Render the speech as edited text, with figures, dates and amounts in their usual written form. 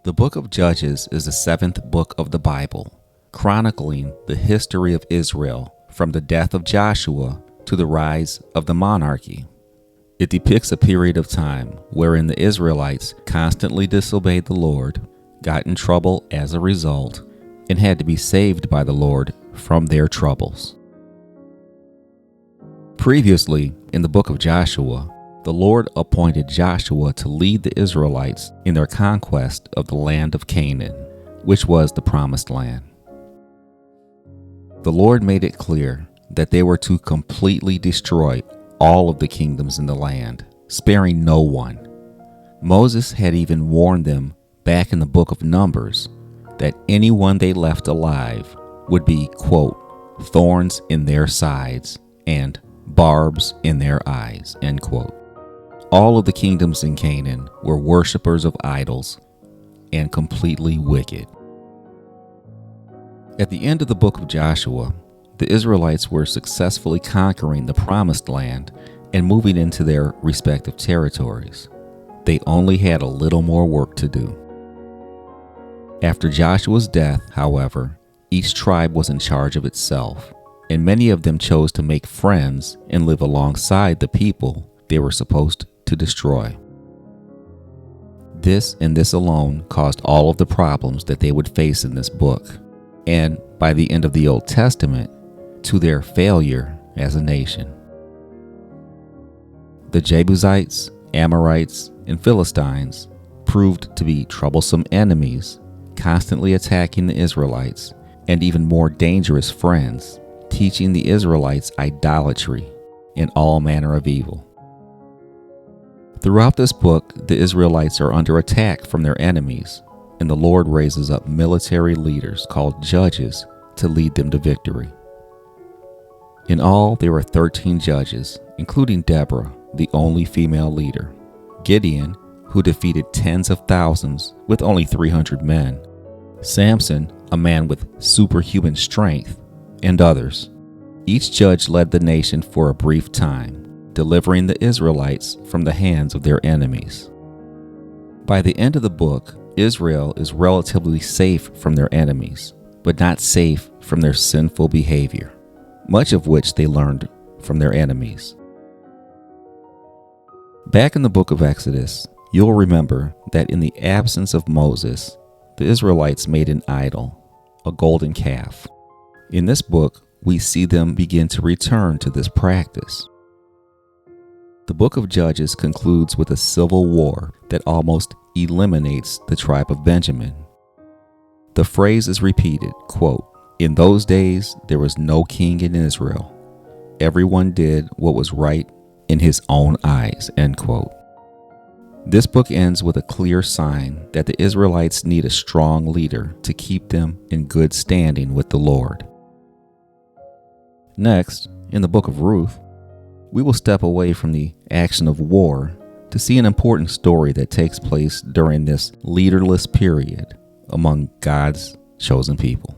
The book of Judges is the seventh book of the Bible, chronicling the history of Israel from the death of Joshua to the rise of the monarchy. It depicts a period of time wherein the Israelites constantly disobeyed the Lord, got in trouble as a result, and had to be saved by the Lord from their troubles. Previously, in the book of Joshua, the Lord appointed Joshua to lead the Israelites in their conquest of the land of Canaan, which was the promised land. The Lord made it clear that they were to completely destroy all of the kingdoms in the land, sparing no one. Moses had even warned them back in the book of Numbers that anyone they left alive would be, quote, thorns in their sides and barbs in their eyes, end quote. All of the kingdoms in Canaan were worshippers of idols and completely wicked. At the end of the book of Joshua, the Israelites were successfully conquering the promised land and moving into their respective territories. They only had a little more work to do. After Joshua's death, however, each tribe was in charge of itself, and many of them chose to make friends and live alongside the people they were supposed to destroy. This and this alone caused all of the problems that they would face in this book, and by the end of the Old Testament, to their failure as a nation. The Jebusites, Amorites, and Philistines proved to be troublesome enemies, constantly attacking the Israelites, and even more dangerous friends, teaching the Israelites idolatry and all manner of evil. Throughout this book, the Israelites are under attack from their enemies, and the Lord raises up military leaders called judges to lead them to victory. In all, there were 13 judges, including Deborah, the only female leader, Gideon, who defeated tens of thousands with only 300 men, Samson, a man with superhuman strength, and others. Each judge led the nation for a brief time, delivering the Israelites from the hands of their enemies. By the end of the book, Israel is relatively safe from their enemies, but not safe from their sinful behavior, much of which they learned from their enemies. Back in the book of Exodus, you'll remember that in the absence of Moses, the Israelites made an idol, a golden calf. In this book, we see them begin to return to this practice. The book of Judges concludes with a civil war that almost eliminates the tribe of Benjamin. The phrase is repeated, quote, "In those days there was no king in Israel. Everyone did what was right in his own eyes," end quote. This book ends with a clear sign that the Israelites need a strong leader to keep them in good standing with the Lord. Next, in the book of Ruth, we will step away from the action of war to see an important story that takes place during this leaderless period among God's chosen people.